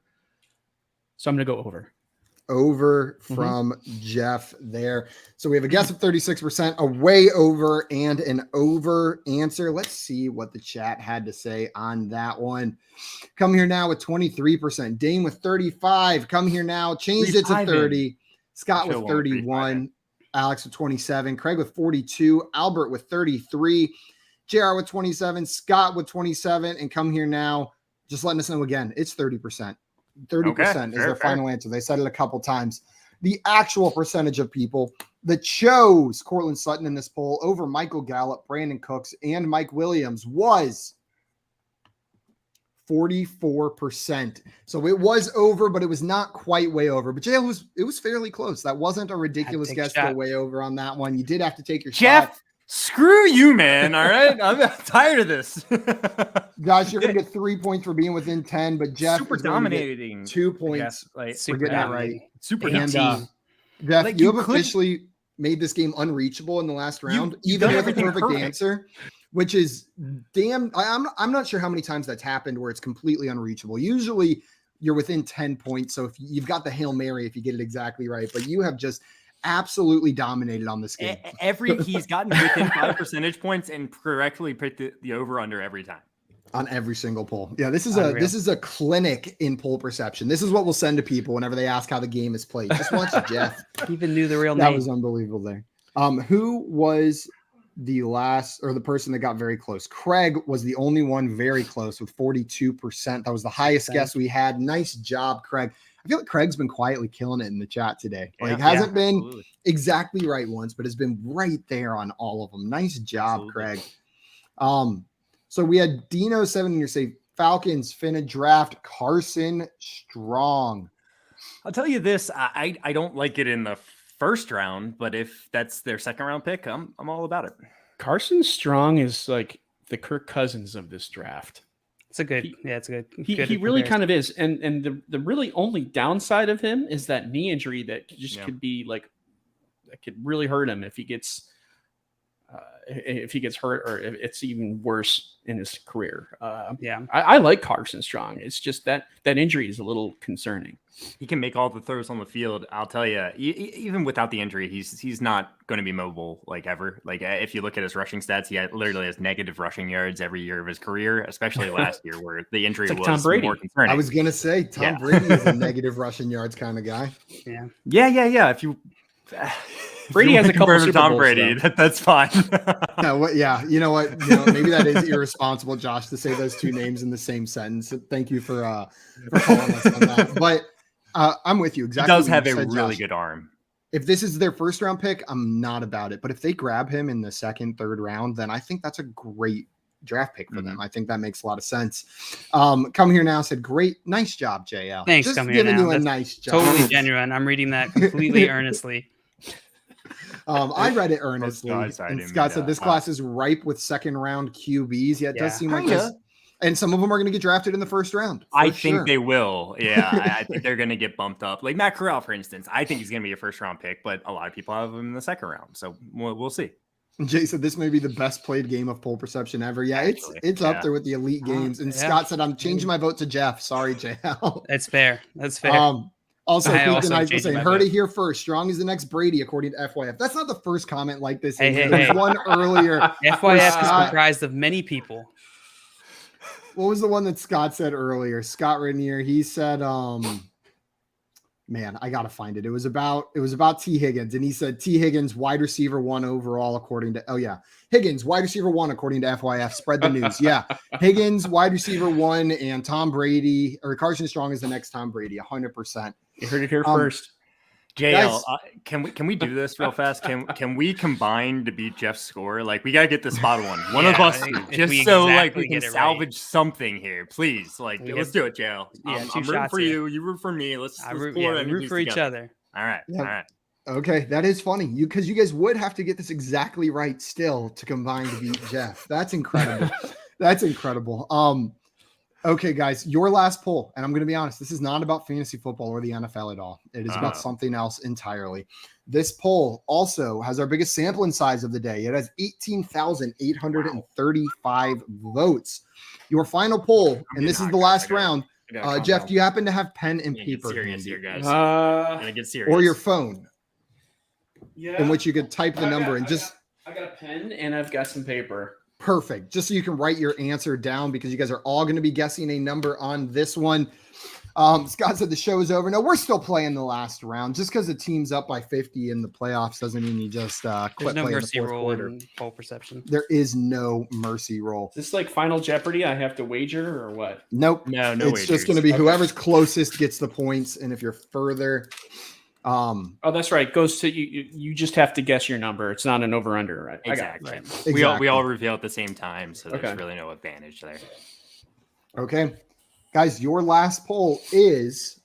So I'm going to go over. Over from Jeff there. So we have a guess of 36%, a way over, and an over answer. Let's see what the chat had to say on that one. Come Here Now with 23%. Dane with 35. Come Here Now. Changed it to 30. Scott with 31. Alex with 27. Craig with 42. Albert with 33. JR with 27. Scott with 27. And Come Here Now, just letting us know again, it's 30%. 30% is their final answer. They said it a couple times. The actual percentage of people that chose Courtland Sutton in this poll over Michael Gallup, Brandon Cooks, and Mike Williams was 44%. So it was over, but it was not quite way over. But it was fairly close. That wasn't a ridiculous guess to go way over on that one. You did have to take your shot. Screw you, man. All right. I'm tired of this. Josh, you're going to get 3 points for being within 10, but Jeff super is dominating. 2 points. Super getting that right. Super and, Jeff, you have officially made this game unreachable in the last round, even with a perfect answer, which is damn. I'm not sure how many times that's happened where it's completely unreachable. Usually you're within 10 points. So if you've got the Hail Mary, if you get it exactly right, but you have just absolutely dominated on this game. He's gotten within 5 percentage points and correctly picked the over under every time on every single poll. Yeah, this is a clinic in poll perception. This is what we'll send to people whenever they ask how the game is played. Just watch Jeff. Even knew the real name. That was unbelievable there. Who was the last or the person that got very close? Craig was the only one very close with 42%. That was the highest guess we had. Nice job, Craig. I feel like Craig's been quietly killing it in the chat today. Hasn't been exactly right once, but has been right there on all of them. Nice job, Craig. So we had Dino 7 in your say Falcons finna draft Carson Strong. I'll tell you this, I don't like it in the first round, but if that's their second round pick, I'm all about it. Carson Strong is like the Kirk Cousins of this draft. It's a good, it's a good. He really kind of is, and the really only downside of him is that knee injury that just could be like that could really hurt him if he gets hurt, or if it's even worse in his career. I like Carson Strong. It's just that injury is a little concerning. He can make all the throws on the field. I'll tell you, even without the injury, he's not going to be mobile like ever. Like if you look at his rushing stats, he literally has negative rushing yards every year of his career, especially last year where the injury was Tom Brady. more concerning. I was going to say Tom Brady is a negative rushing yards kind of guy. Yeah. If you Brady has a couple of Tom Brady. That's fine. Yeah. You know what? Maybe that is irresponsible, Josh, to say those two names in the same sentence. Thank you for calling us on that. But I'm with you. Exactly. He does have a really good arm. If this is their first round pick, I'm not about it. But if they grab him in the second, third round, then I think that's a great draft pick for them. I think that makes a lot of sense. Come Here Now said, great, nice job, JL. Thanks. Just Come Here giving Now. you a That's nice job. Totally genuine. I'm reading that completely earnestly. I read it earnestly. And Scott said this class is ripe with second round QBs. Yeah, it does seem like this. And some of them are going to get drafted in the first round. I think they will. Yeah, I think they're going to get bumped up. Like Matt Corral, for instance. I think he's going to be a first round pick, but a lot of people have him in the second round. So we'll see. Jay said this may be the best played game of poll perception ever. Yeah, it's up there with the elite games. And Scott said, I'm changing my vote to Jeff. Sorry, JL. That's fair. Also, Ethan Knight was saying, heard it here first. Strong is the next Brady, according to FYF. That's not the first comment like this. There's one earlier. FYF is comprised of many people. What was the one that Scott said earlier? Scott Rainier. He said, man, I gotta find it. It was about T. Higgins, and he said T. Higgins, wide receiver 1 overall, according to Higgins, wide receiver 1, according to FYF. Spread the news. Yeah, Higgins, wide receiver 1, and Tom Brady or Carson Strong is the next Tom Brady, 100%. You heard it here first. JL, can we do this real fast? Can we combine to beat Jeff's score? Like we gotta get the spot one of us, just so like we can salvage something here, please. Like let's do it, JL. I'm rooting for you. You root for me. Let's root for each other. All right. All right. Okay, that is funny. Because you guys would have to get this exactly right still to combine to beat Jeff. That's incredible. That's incredible. Okay, guys, your last poll, and I'm going to be honest, this is not about fantasy football or the NFL at all. It is about something else entirely. This poll also has our biggest sampling size of the day. It has 18,835 votes. Your final poll, and this is the last round. Jeff, do you happen to have pen and paper? Serious here, guys. Gonna get serious. Or your phone, in which you could type the number and just. I got a pen and I've got some paper. Perfect. Just so you can write your answer down because you guys are all going to be guessing a number on this one. Scott said the show is over. No, we're still playing the last round. Just because the team's up by 50 in the playoffs doesn't mean you just quit playing the fourth quarter. In poll perception. There is no mercy roll. Is this like Final Jeopardy? I have to wager or what? Nope. No. It's just going to be whoever's closest gets the points, and if you're further. That's right. It goes to you just have to guess your number. It's not an over under, right? Exactly. Exactly. We all reveal at the same time, so there's really no advantage there. Okay. Guys, your last poll is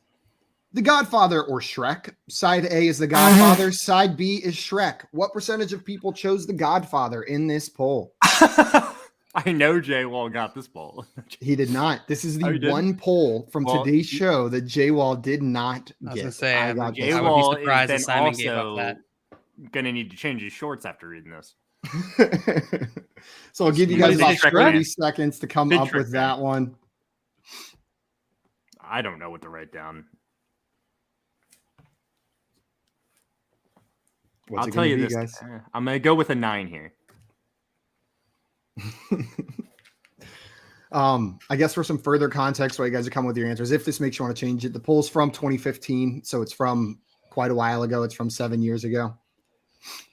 The Godfather or Shrek. Side A is The Godfather, side B is Shrek. What percentage of people chose The Godfather in this poll? I know Jay Wall got this poll. He did not. This is the one poll from today's show that Jay Wall did not get. I was going to say, Jay Wall would be surprised if Simon gave up that. Going to need to change his shorts after reading this. So I'll give you guys about 30 seconds to come up with that one. I don't know what to write down. I'll tell you this, guys. I'm going to go with a 9 here. I guess for some further context, while you guys are coming with your answers, if this makes you want to change it, the poll's from 2015, so it's from quite a while ago. It's from 7 years ago,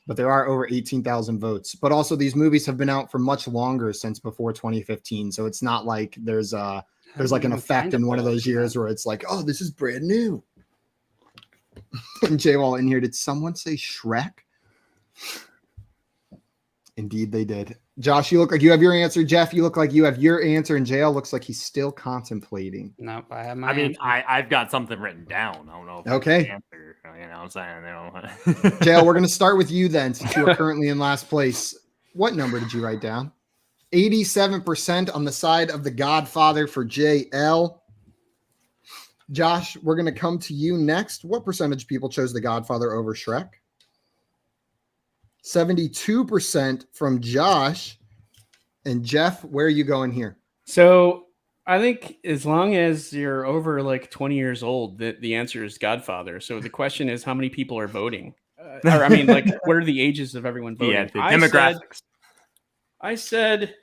but there are over 18,000 votes. But also, these movies have been out for much longer since before 2015, so it's not like there's like an effect in one of those years where it's like, oh, this is brand new. And Jay Wall in here, did someone say Shrek? Indeed, they did. Josh, you look like you have your answer. Jeff, you look like you have your answer. And JL looks like he's still contemplating. Nope, I have my answer. I've got something written down. I don't know. Okay. Answer, you know what I'm saying? JL, we're going to start with you then, since you are currently in last place. What number did you write down? 87% on the side of The Godfather for JL. Josh, we're going to come to you next. What percentage of people chose The Godfather over Shrek? 72% from Josh. And Jeff, where are you going here? So I think as long as you're over like 20 years old, the answer is Godfather. So the question is, how many people are voting? What are the ages of everyone voting? Yeah, the demographics. I said.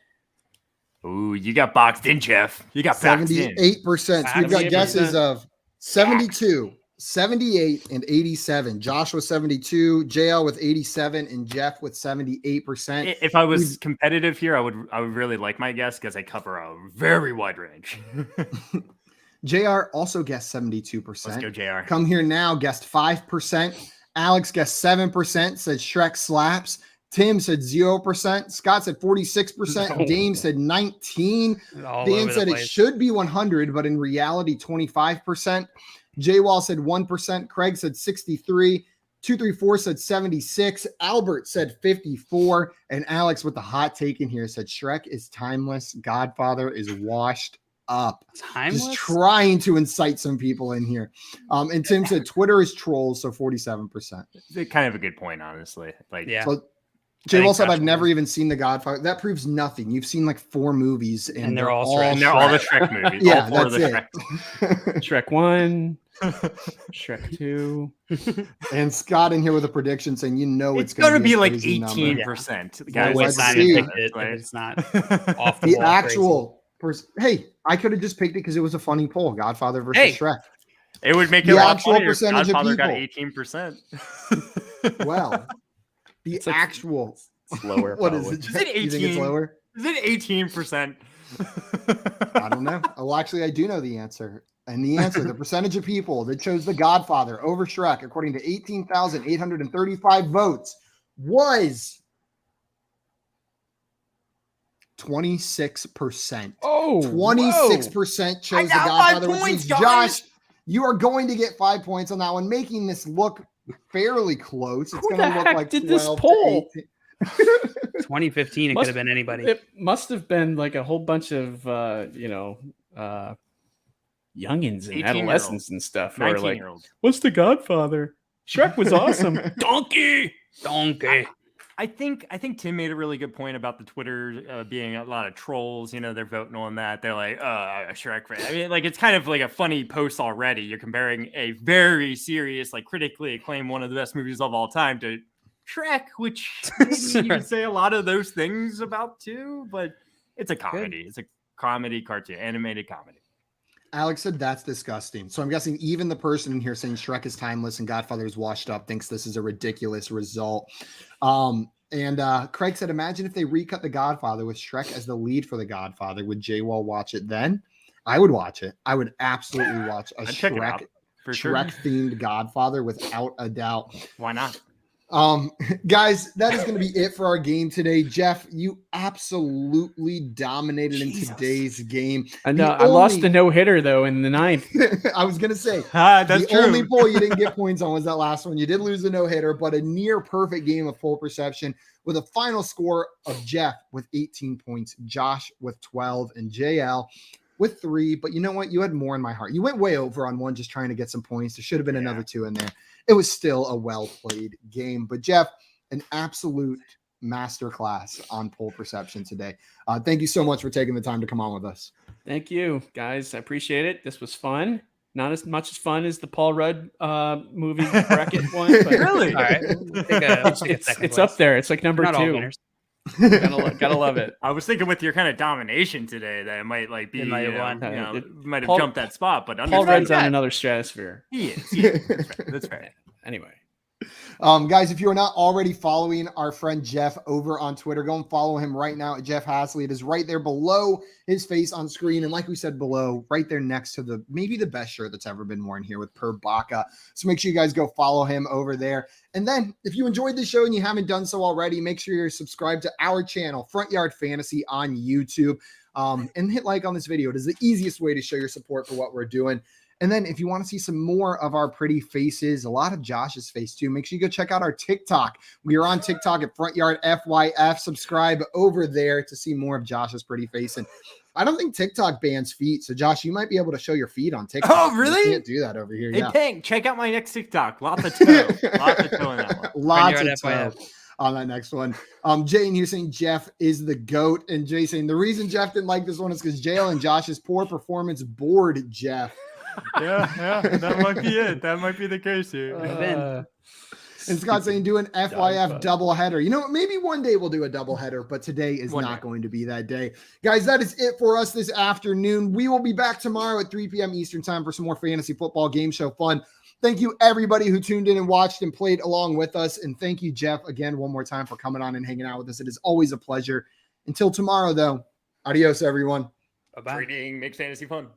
Ooh, you got boxed in, Jeff. You got 78%. So we've got guesses of 72, 78, and 87. Josh with 72, JL with 87, and Jeff with 78%. If I was competitive here, I would really like my guess because I cover a very wide range. JR also guessed 72%. Let's go, JR. Come here now, guessed 5%. Alex guessed 7%, said Shrek slaps. Tim said 0%. Scott said 46%. Dame said 19%. Dan said it should be 100, but in reality, 25%. J-Wall said 1%. Craig said 63. 234 said 76. Albert said 54. And Alex with the hot take in here said Shrek is timeless. Godfather is washed up. Timeless? Just trying to incite some people in here. And Tim said Twitter is trolls, so 47%. It's kind of a good point, honestly. So J-Wall said, I've never even seen The Godfather. That proves nothing. You've seen like 4 movies, and they're all Shrek. And they're all the Shrek movies. Yeah, all 4 that's of the it. Shrek. Shrek 1, Shrek 2. And Scott in here with a prediction saying, it's going to be like 18%. Guys, let's see. It's not off the actual person. Hey, I could have just picked it because it was a funny poll. Godfather versus Shrek. It would make it the a lot actual funnier. Percentage Godfather of people got 18%. Well, the actual. It's lower. What is it? Is it 18? You think it's lower? Is it 18%? I don't know. Well, actually, I do know the answer. And the answer, the percentage of people that chose The Godfather over Shrek, according to 18,835 votes, was 26%. Oh, 26% chose The Godfather, which means, Josh, you are going to get 5 points on that one, making this look fairly close. It's going to look like did this poll? 2015, it could have been anybody. It must have been like a whole bunch of youngins and adolescents and stuff who are like, what's The Godfather? Shrek was awesome. Donkey. I think Tim made a really good point about the Twitter being a lot of trolls. You know, they're voting on that. They're like, Shrek. I mean, like, it's kind of like a funny post already. You're comparing a very serious, like, critically acclaimed, one of the best movies of all time to Shrek, which you can say a lot of those things about too, but it's a comedy. It's a comedy cartoon, animated comedy. Alex said that's disgusting. So I'm guessing even the person in here saying Shrek is timeless and Godfather is washed up thinks this is a ridiculous result. And Craig said, imagine if they recut The Godfather with Shrek as the lead for The Godfather. Would J-Wall watch it then? I would watch it. I would absolutely watch a Shrek-themed Godfather without a doubt. Why not? Guys, that is going to be it for our game today. Jeff, you absolutely dominated in today's game. I know. I lost the no-hitter though in the 9th. I was going to say that's the only poll you didn't get points on was that last one. You did lose the no-hitter, but a near perfect game of full perception with a final score of Jeff with 18 points, Josh with 12, and JL with 3. But you know what? You had more in my heart. You went way over on one just trying to get some points. There should have been another 2 in there. It was still a well-played game. But, Jeff, an absolute masterclass on poll perception today. Thank you so much for taking the time to come on with us. Thank you, guys. I appreciate it. This was fun. Not as much as fun as the Paul Rudd movie bracket one. But Really? All right. It's up there. It's like number 2. Gotta love it. I was thinking with your kind of domination today that it might like be might have jumped that spot, but Paul Rudd's on another stratosphere. He is. That's fair. Anyway, Guys, if you are not already following our friend Jeff over on Twitter, go and follow him right now at Jeff Hasley. It is right there below his face on screen. And like we said below, right there next to maybe the best shirt that's ever been worn here with Per Baca. So make sure you guys go follow him over there. And then if you enjoyed the show and you haven't done so already, make sure you're subscribed to our channel, Front Yard Fantasy on YouTube. And hit like on this video. It is the easiest way to show your support for what we're doing. And then if you want to see some more of our pretty faces, a lot of Josh's face too, make sure you go check out our TikTok. We are on TikTok at Front Yard FYF. Subscribe over there to see more of Josh's pretty face. And I don't think TikTok bans feet. So Josh, you might be able to show your feet on TikTok. Oh, really? You can't do that over here. Hey, Pink, check out my next TikTok. Lots of toe. Lots of toe in that one. Lots of toe on that next one. Jay in here saying Jeff is the GOAT. And Jay saying the reason Jeff didn't like this one is because Jalen and Josh's poor performance bored Jeff. Yeah, that might be it. That might be the case here. And Scott saying do an FYF doubleheader. You know what? Maybe one day we'll do a doubleheader, but today is not going to be that day. Guys, that is it for us this afternoon. We will be back tomorrow at 3 p.m. Eastern time for some more fantasy football game show fun. Thank you, everybody who tuned in and watched and played along with us. And thank you, Jeff, again, one more time for coming on and hanging out with us. It is always a pleasure. Until tomorrow, though, adios, everyone. Bye-bye. Trading makes fantasy fun.